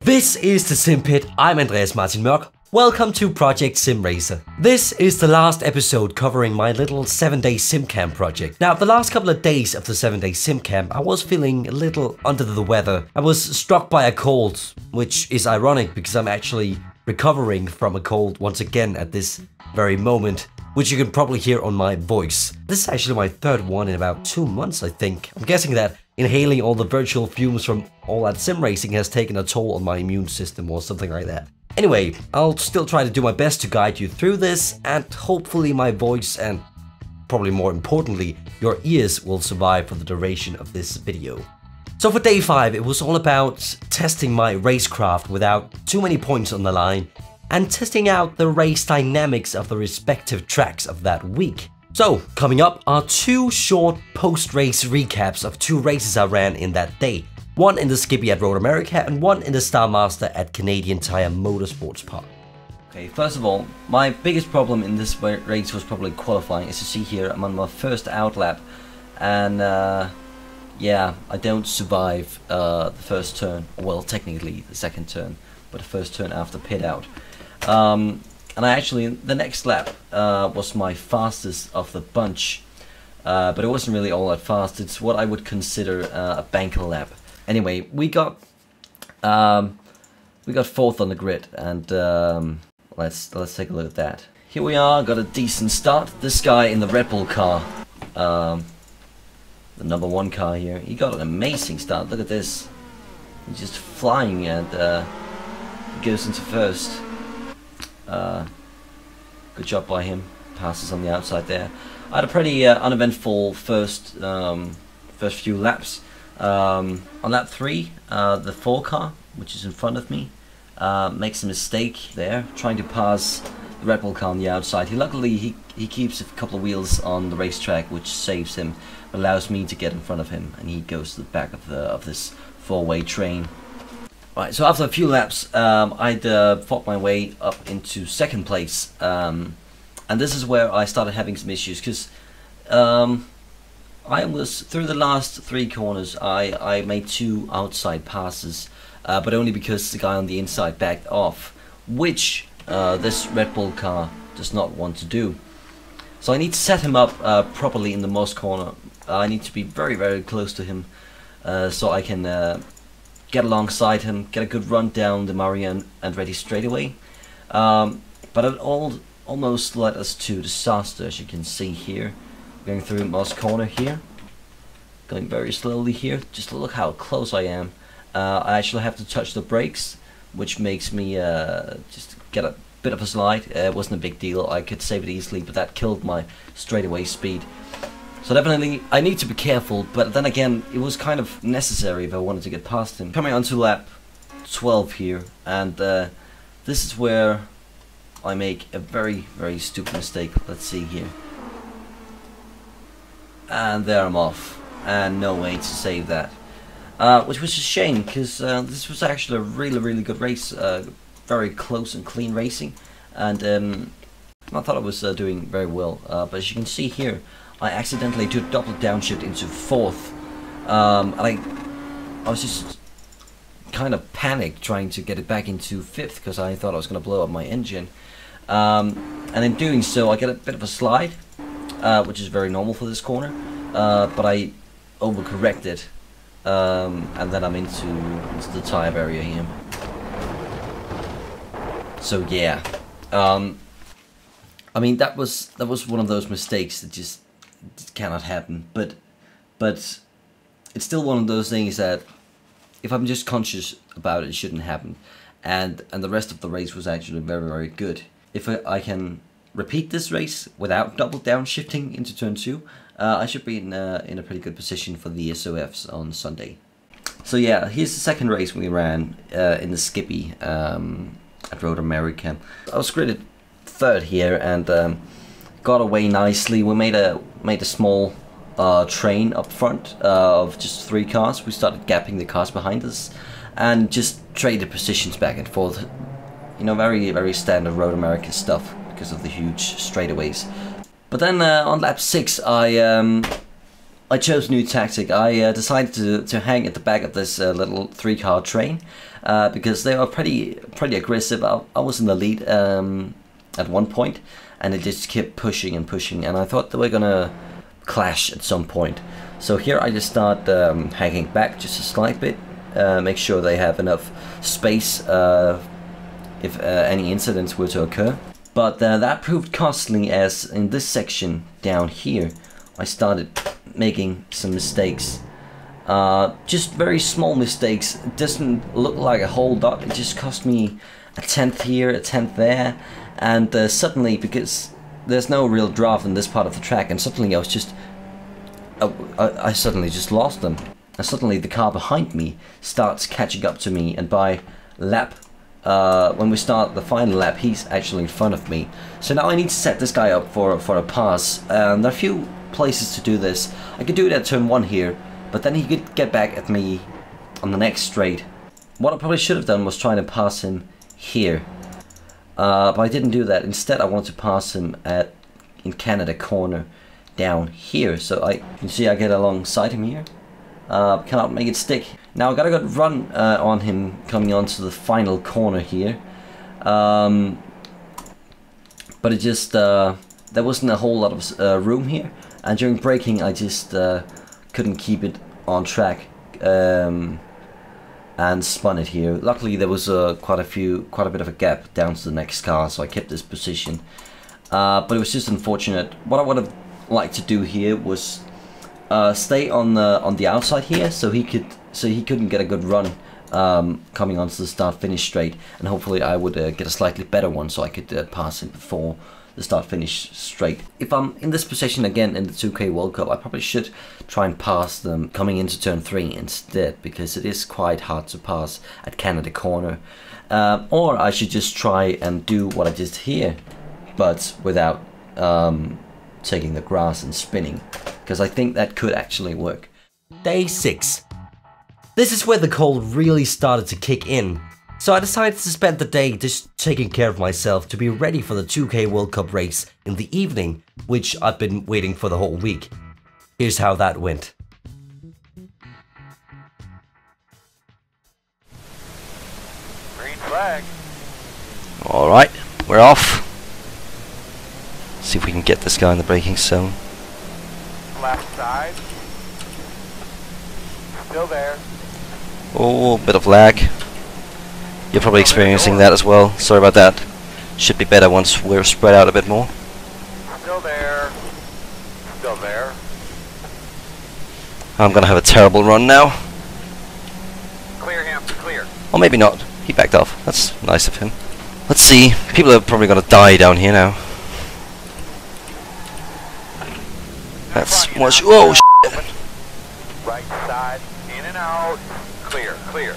This is the Simpit. I'm Andreas Martin Mørk. Welcome to Project Sim Racer. This is the last episode covering my little 7-day sim camp project. Now, the last couple of days of the 7-day sim camp, I was feeling a little under the weather. I was struck by a cold, which is ironic because I'm actually recovering from a cold once again at this very moment, which you can probably hear on my voice. This is actually my third one in about 2 months, I think. I'm guessing that inhaling all the virtual fumes from all that sim racing has taken a toll on my immune system or something like that. Anyway, I'll still try to do my best to guide you through this, and hopefully my voice and probably more importantly, your ears will survive for the duration of this video. So for day 5, it was all about testing my racecraft without too many points on the line and testing out the race dynamics of the respective tracks of that week. So, coming up are 2 short post-race recaps of 2 races I ran in that day. One in the Skippy at Road America and one in the Star Master at Canadian Tire Motorsports Park. Okay, first of all, my biggest problem in this race was probably qualifying. As you see here, I'm on my first outlap, and yeah, I don't survive the first turn. Well, technically the second turn, but the first turn after pit out. And I actually, the next lap was my fastest of the bunch, but it wasn't really all that fast. It's what I would consider a banker lap. Anyway, we got 4th on the grid, and let's take a look at that. Here we are, got a decent start. This guy in the Red Bull car, the number 1 car here, he got an amazing start. Look at this, he's just flying, and he goes into first. Good job by him. Passes on the outside there. I had a pretty uneventful first few laps. On lap 3, the 4 car, which is in front of me, makes a mistake there, trying to pass the Red Bull car on the outside. Luckily he keeps a couple of wheels on the racetrack, which saves him, allows me to get in front of him, and he goes to the back of this 4-way train. Right, so after a few laps, I'd fought my way up into 2nd place, and this is where I started having some issues, because I was, through the last 3 corners, I made 2 outside passes, but only because the guy on the inside backed off, which this Red Bull car does not want to do. So I need to set him up properly in the Moss corner. I need to be very, very close to him, so I can get alongside him, get a good run down the Marianne and ready straightaway. But it almost led us to disaster, as you can see here. Going through Moss corner here, going very slowly here. Just look how close I am. I actually have to touch the brakes, which makes me just get a bit of a slide. It wasn't a big deal, I could save it easily, but that killed my straightaway speed. So definitely I need to be careful, but then again it was kind of necessary if I wanted to get past him. Coming on to lap 12 here, and this is where I make a very, very stupid mistake. Let's see here. And there I'm off, and no way to save that. Which was a shame, because this was actually a really, really good race. Very close and clean racing, and I thought I was doing very well. But as you can see here, I accidentally took double downshift into 4th, and I was just kind of panicked trying to get it back into 5th, because I thought I was going to blow up my engine. And in doing so, I get a bit of a slide, which is very normal for this corner, but I overcorrected, and then I'm into the tire barrier here. So yeah, I mean that was one of those mistakes that just cannot happen, but it's still one of those things that if I'm just conscious about it, it shouldn't happen. And the rest of the race was actually very, very good. If I can repeat this race without double downshifting into turn 2, I should be in a pretty good position for the SOFs on Sunday. So yeah, here's the 2nd race we ran in the Skippy at Road America. I was gridded 3rd here, and got away nicely. We made a small train up front of just 3 cars. We started gapping the cars behind us and just traded positions back and forth. You know, very, very standard Road America stuff because of the huge straightaways. But then on lap 6, I I chose a new tactic. I decided to hang at the back of this little 3-car train because they were pretty aggressive. I was in the lead at one point, and it just kept pushing and pushing, and I thought they were gonna clash at some point. So here I just start hanging back just a slight bit, make sure they have enough space if any incidents were to occur. But that proved costly, as in this section down here I started making some mistakes. Just very small mistakes. It doesn't look like a whole lot. It just cost me a tenth here, a tenth there, and suddenly, because there's no real draft in this part of the track, and suddenly I was just I suddenly just lost them. And suddenly the car behind me starts catching up to me, and by lap when we start the final lap, he's actually in front of me. So now I need to set this guy up for a pass. There are a few places to do this. I could do it at turn 1 here, but then he could get back at me on the next straight. What I probably should have done was trying to pass him here, but I didn't do that. Instead I want to pass him in Canada corner down here. So you see I get alongside him here. Cannot make it stick. Now I got a good run on him coming onto the final corner here, but it just there wasn't a whole lot of room here, and during braking I just couldn't keep it on track and spun it here. Luckily there was quite a bit of a gap down to the next car, so I kept this position. But it was just unfortunate. What I would have liked to do here was stay on the outside here, so he couldn't get a good run coming onto the start-finish straight, and hopefully I would get a slightly better one, so I could pass him before the start-finish straight. If I'm in this position again in the 2K World Cup, I probably should try and pass them coming into turn 3 instead, because it is quite hard to pass at Canada corner. Or I should just try and do what I did here, but without taking the grass and spinning, because I think that could actually work. Day 6. This is where the cold really started to kick in, so I decided to spend the day just taking care of myself to be ready for the 2K World Cup race in the evening, which I've been waiting for the whole week. Here's how that went. Green flag. Alright, we're off. See if we can get this guy in the braking zone. Left side. Still there. Oh, bit of lag. You're probably experiencing that as well. Sorry about that. Should be better once we're spread out a bit more. Still there. Still there. I'm gonna have a terrible run now. Clear him. Clear. Or maybe not. He backed off. That's nice of him. Let's see. People are probably gonna die down here now. That's much. Whoa, shit. Right side. In and out. Clear. Clear.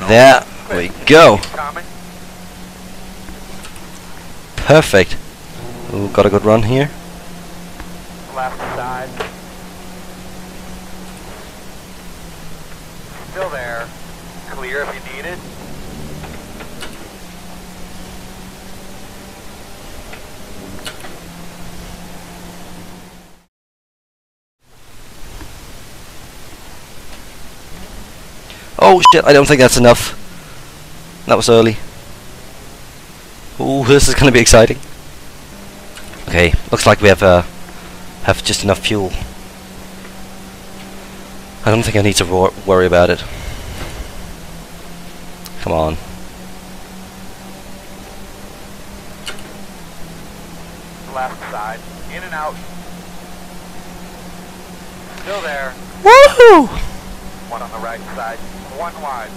There we go. Coming. Perfect. Ooh, got a good run here. Left side. Still there. Clear if you need it. Oh shit, I don't think that's enough. That was early. Ooh, this is gonna be exciting. Okay, looks like we have just enough fuel. I don't think I need to worry about it. Come on. Left side. In and out. Still there. Woohoo! One on the right side. One wide.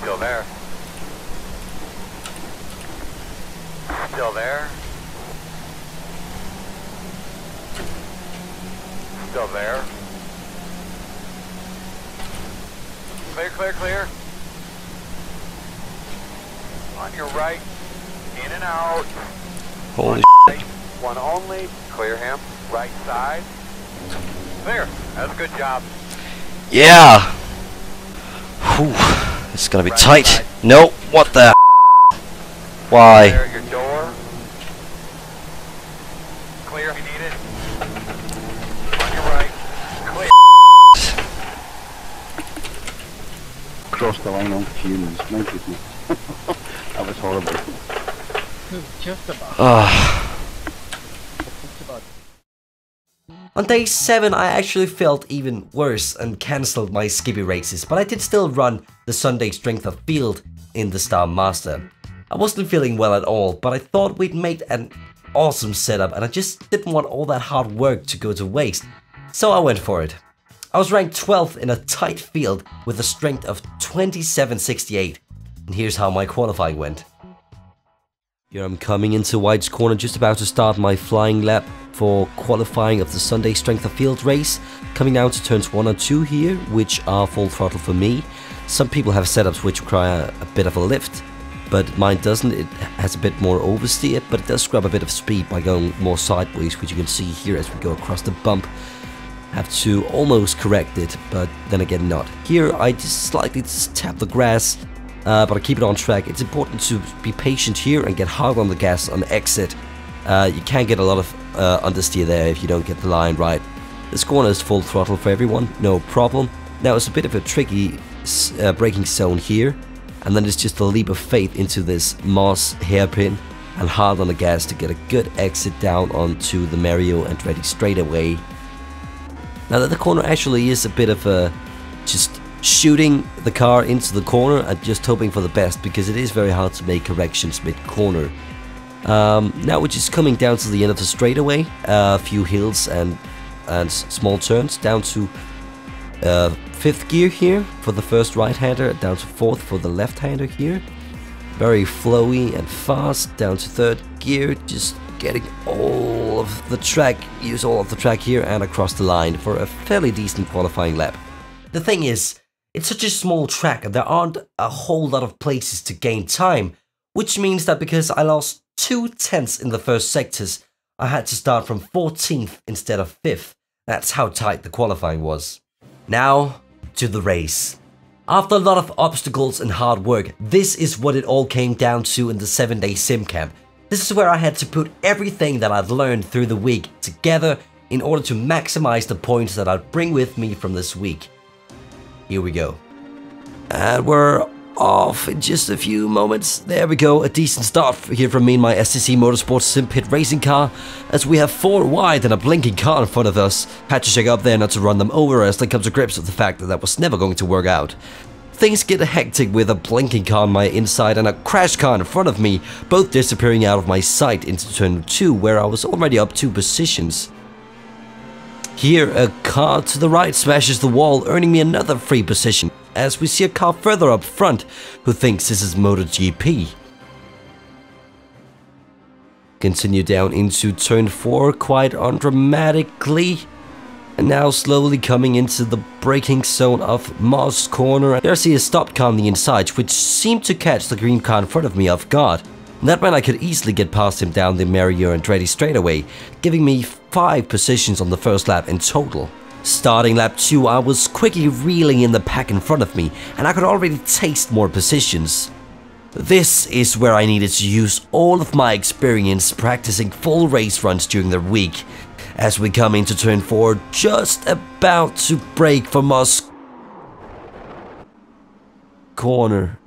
Still there. Still there. Still there. Clear, clear, clear. On your right. In and out. Holy right. One only. Clear him. Right side. Clear. That was a good job. yeah! Whew, it's gonna be Right tight. side. No, what the? Why? Clear your door. Clear if you need it. On your right. crossed the line on fumes. My goodness. That was horrible. Just about. On day 7 I actually felt even worse and cancelled my skippy races, but I did still run the Sunday strength of field in the Star Master. I wasn't feeling well at all, but I thought we'd made an awesome setup and I just didn't want all that hard work to go to waste, so I went for it. I was ranked 12th in a tight field with a strength of 2768, and here's how my qualifying went. Here I'm coming into White's corner, just about to start my flying lap for qualifying of the Sunday strength of field race. Coming down to turns 1 and 2 here, which are full throttle for me. Some people have setups which require a bit of a lift, but mine doesn't. It has a bit more oversteer, but it does grab a bit of speed by going more sideways, which you can see here as we go across the bump. Have to almost correct it, but then again not. Here I just slightly tap the grass, but I keep it on track. It's important to be patient here and get hard on the gas on exit. You can get a lot of understeer there if you don't get the line right. This corner is full throttle for everyone, no problem. Now it's a bit of a tricky braking zone here, and then it's just a leap of faith into this moss hairpin and hard on the gas to get a good exit down onto the Mario and Andretti straightaway. Now that the corner actually is a bit of a just shooting the car into the corner and just hoping for the best, because it is very hard to make corrections mid-corner. Now we're just coming down to the end of the straightaway, a few hills and small turns, down to 5th gear here for the first right-hander, down to 4th for the left-hander here. Very flowy and fast, down to 3rd gear, just getting all of the track, use all of the track here and across the line for a fairly decent qualifying lap. The thing is, it's such a small track and there aren't a whole lot of places to gain time, which means that because I lost 2 tenths in the first sectors, I had to start from 14th instead of 5th. That's how tight the qualifying was. Now to the race. After a lot of obstacles and hard work, this is what it all came down to in the 7-day sim camp. This is where I had to put everything that I'd learned through the week together in order to maximize the points that I'd bring with me from this week. Here we go. And we're off in just a few moments. There we go, a decent start here from me and my STC Motorsports Simpit racing car, as we have 4 wide and a blinking car in front of us. Had to check up there not to run them over as they come to grips with the fact that that was never going to work out. Things get hectic with a blinking car on my inside and a crash car in front of me, both disappearing out of my sight into turn 2, where I was already up 2 positions. Here, a car to the right smashes the wall, earning me another free position, as we see a car further up front who thinks this is MotoGP. Continue down into turn 4 quite undramatically, and now slowly coming into the braking zone of Moss Corner. There I see a stopped car on the inside, which seemed to catch the green car in front of me off guard. And that meant I could easily get past him down the Mario and Andretti straightaway, giving me 5 positions on the first lap in total. Starting lap 2, I was quickly reeling in the pack in front of me, and I could already taste more positions. This is where I needed to use all of my experience practicing full race runs during the week, as we come into turn 4, just about to brake for Moss Corner.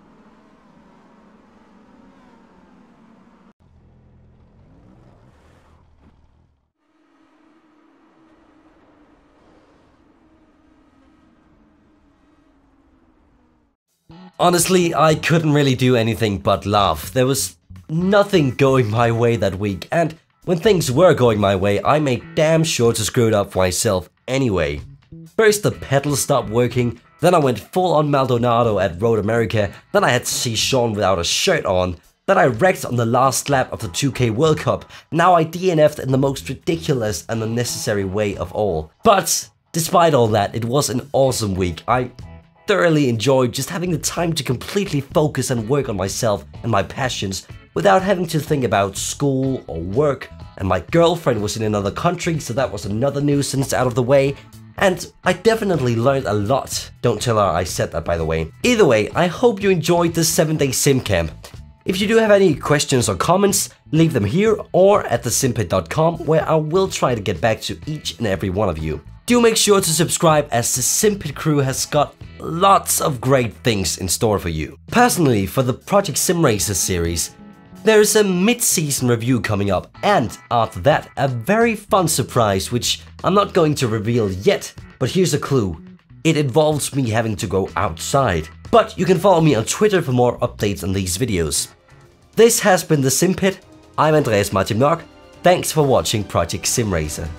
Honestly, I couldn't really do anything but laugh. There was nothing going my way that week, and when things were going my way, I made damn sure to screw it up for myself anyway. First the pedals stopped working, then I went full on Maldonado at Road America, then I had to see Sean without a shirt on, then I wrecked on the last lap of the 2K World Cup, now I DNF'd in the most ridiculous and unnecessary way of all. But despite all that, it was an awesome week. I thoroughly enjoyed just having the time to completely focus and work on myself and my passions without having to think about school or work, and my girlfriend was in another country, so that was another nuisance out of the way, and I definitely learned a lot. Don't tell her I said that, by the way. Either way, I hope you enjoyed this 7-day sim camp. If you do have any questions or comments, leave them here or at thesimpit.com, where I will try to get back to each and every one of you. Do make sure to subscribe, as the Simpit crew has got lots of great things in store for you. Personally, for the Project Sim Racer series, there's a mid-season review coming up, and after that, a very fun surprise which I'm not going to reveal yet, but here's a clue. It involves me having to go outside. But you can follow me on Twitter for more updates on these videos. This has been the Simpit. I'm Andreas Martin Mørk. Thanks for watching Project Sim Racer.